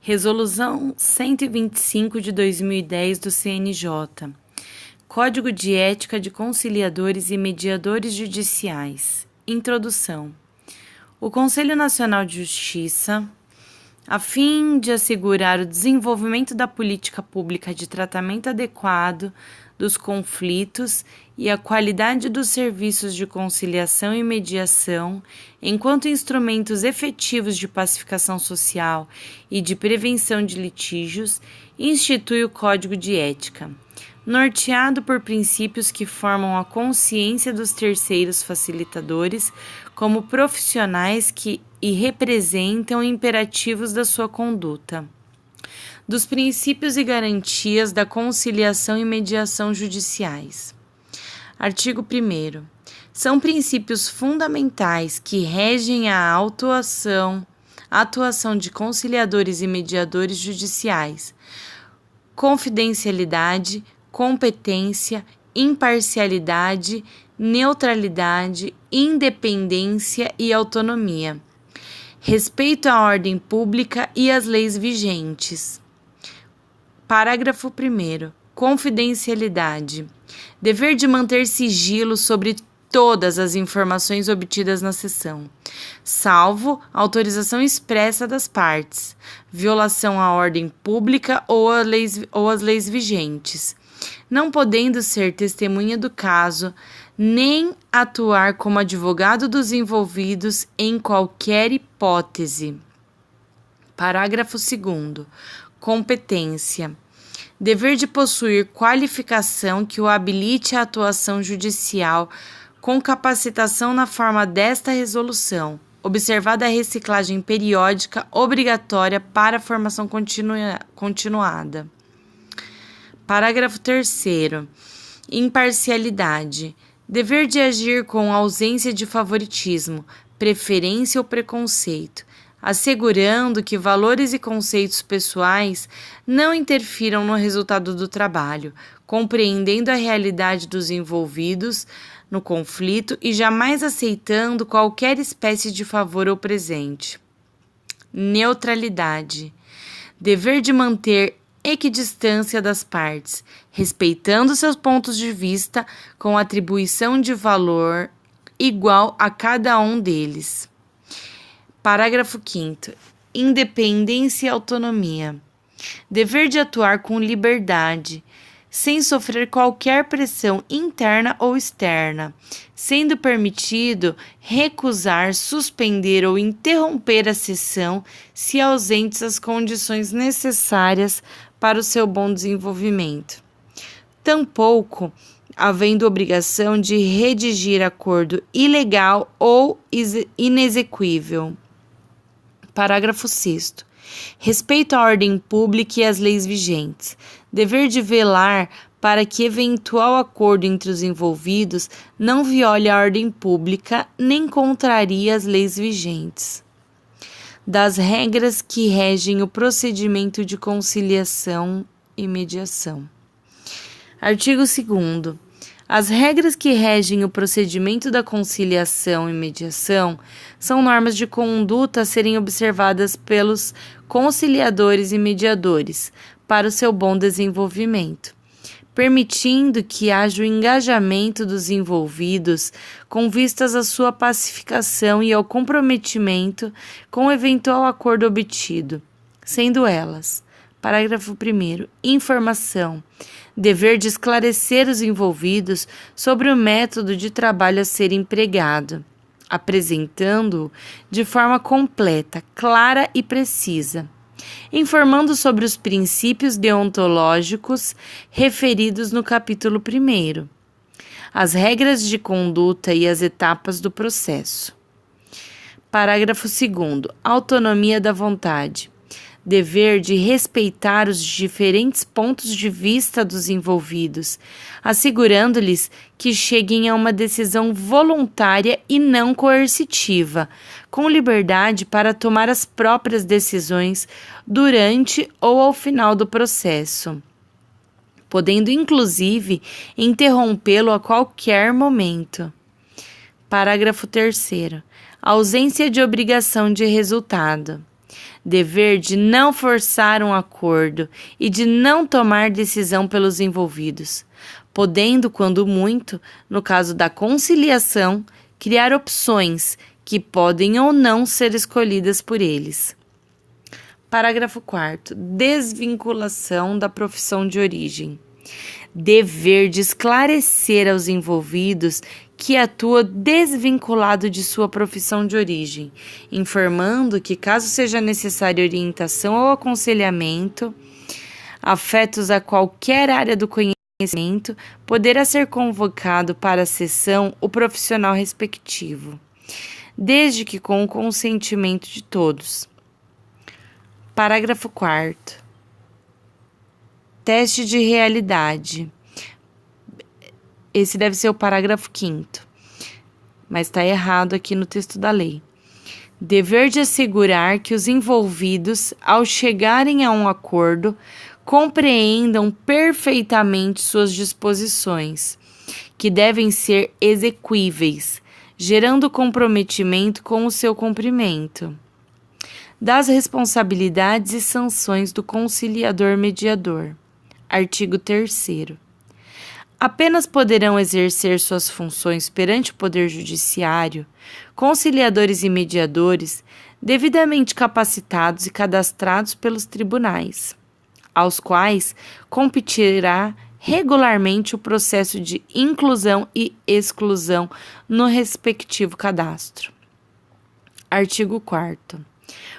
Resolução 125 de 2010 do CNJ. Código de Ética de Conciliadores e Mediadores Judiciais. Introdução. O Conselho Nacional de Justiça, a fim de assegurar o desenvolvimento da política pública de tratamento adequado dos conflitos e a qualidade dos serviços de conciliação e mediação, enquanto instrumentos efetivos de pacificação social e de prevenção de litígios, institui o Código de Ética, norteado por princípios que formam a consciência dos terceiros facilitadores como profissionais e representam imperativos da sua conduta. Dos princípios e garantias da conciliação e mediação judiciais. Artigo 1º. São princípios fundamentais que regem a atuação de conciliadores e mediadores judiciais: confidencialidade, competência, imparcialidade, neutralidade, independência e autonomia, respeito à ordem pública e às leis vigentes. Parágrafo 1º. Confidencialidade. Dever de manter sigilo sobre todas as informações obtidas na sessão, salvo autorização expressa das partes, violação à ordem pública ou às leis vigentes, não podendo ser testemunha do caso, nem atuar como advogado dos envolvidos em qualquer hipótese. Parágrafo 2º. Competência. Dever de possuir qualificação que o habilite à atuação judicial com capacitação na forma desta resolução, observada a reciclagem periódica obrigatória para a formação continuada. Parágrafo 3º. Imparcialidade. Dever de agir com ausência de favoritismo, preferência ou preconceito, assegurando que valores e conceitos pessoais não interfiram no resultado do trabalho, compreendendo a realidade dos envolvidos no conflito e jamais aceitando qualquer espécie de favor ou presente. Neutralidade. Dever de manter equidistância das partes, respeitando seus pontos de vista com atribuição de valor igual a cada um deles. Parágrafo 5º. Independência e autonomia. Dever de atuar com liberdade, sem sofrer qualquer pressão interna ou externa, sendo permitido recusar, suspender ou interromper a sessão se ausentes as condições necessárias para o seu bom desenvolvimento. Tampouco havendo obrigação de redigir acordo ilegal ou inexequível. Parágrafo 6º. Respeito à ordem pública e às leis vigentes. Dever de velar para que eventual acordo entre os envolvidos não viole a ordem pública nem contrarie as leis vigentes. Das regras que regem o procedimento de conciliação e mediação. Artigo 2º. As regras que regem o procedimento da conciliação e mediação são normas de conduta a serem observadas pelos conciliadores e mediadores para o seu bom desenvolvimento, permitindo que haja o engajamento dos envolvidos com vistas à sua pacificação e ao comprometimento com o eventual acordo obtido, sendo elas: parágrafo 1º. Informação. Dever de esclarecer os envolvidos sobre o método de trabalho a ser empregado, apresentando-o de forma completa, clara e precisa, informando sobre os princípios deontológicos referidos no capítulo 1º, as regras de conduta e as etapas do processo. Parágrafo 2º. Autonomia da vontade. Dever de respeitar os diferentes pontos de vista dos envolvidos, assegurando-lhes que cheguem a uma decisão voluntária e não coercitiva, com liberdade para tomar as próprias decisões durante ou ao final do processo, podendo inclusive interrompê-lo a qualquer momento. Parágrafo 3º. Ausência de obrigação de resultado. Dever de não forçar um acordo e de não tomar decisão pelos envolvidos, podendo, quando muito, no caso da conciliação, criar opções que podem ou não ser escolhidas por eles. Parágrafo 4º. Desvinculação da profissão de origem. Dever de esclarecer aos envolvidos que atua desvinculado de sua profissão de origem, informando que, caso seja necessária orientação ou aconselhamento, afetos a qualquer área do conhecimento, poderá ser convocado para a sessão o profissional respectivo, desde que com o consentimento de todos. Parágrafo 4º. Teste de realidade. Esse deve ser o parágrafo 5º, mas está errado aqui no texto da lei. Dever de assegurar que os envolvidos, ao chegarem a um acordo, compreendam perfeitamente suas disposições, que devem ser exequíveis, gerando comprometimento com o seu cumprimento. Das responsabilidades e sanções do conciliador mediador. Artigo 3º. Apenas poderão exercer suas funções perante o Poder Judiciário conciliadores e mediadores devidamente capacitados e cadastrados pelos tribunais, aos quais competirá regularmente o processo de inclusão e exclusão no respectivo cadastro. Artigo 4º.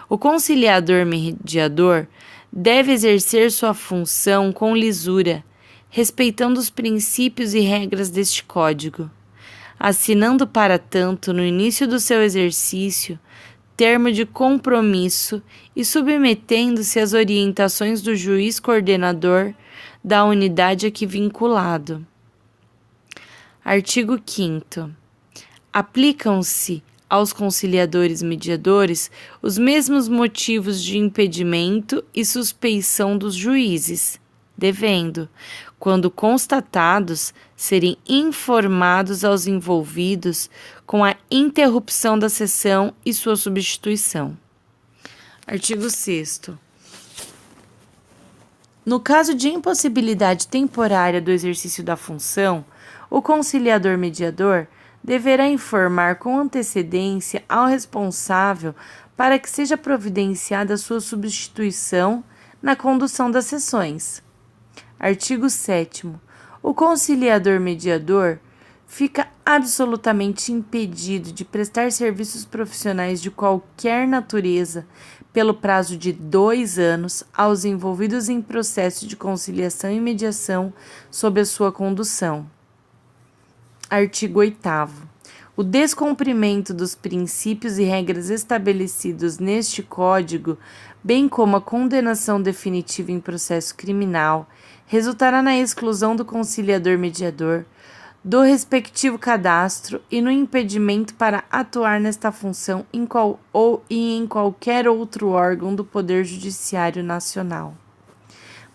O conciliador mediador deve exercer sua função com lisura, respeitando os princípios e regras deste Código, assinando para tanto, no início do seu exercício, termo de compromisso e submetendo-se às orientações do juiz coordenador da unidade a que vinculado. Artigo 5º. Aplicam-se aos conciliadores mediadores os mesmos motivos de impedimento e suspeição dos juízes, devendo, quando constatados, serem informados aos envolvidos com a interrupção da sessão e sua substituição. Artigo 6º. No caso de impossibilidade temporária do exercício da função, o conciliador mediador deverá informar com antecedência ao responsável para que seja providenciada sua substituição na condução das sessões. Artigo 7º. O conciliador mediador fica absolutamente impedido de prestar serviços profissionais de qualquer natureza pelo prazo de 2 anos aos envolvidos em processo de conciliação e mediação sob a sua condução. Artigo 8º. O descumprimento dos princípios e regras estabelecidos neste Código, bem como a condenação definitiva em processo criminal, resultará na exclusão do conciliador mediador do respectivo cadastro e no impedimento para atuar nesta função em qualquer outro órgão do Poder Judiciário Nacional.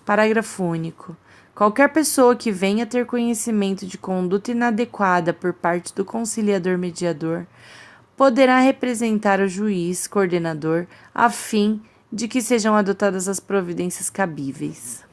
Parágrafo único. Qualquer pessoa que venha a ter conhecimento de conduta inadequada por parte do conciliador mediador poderá representar o juiz coordenador a fim de que sejam adotadas as providências cabíveis.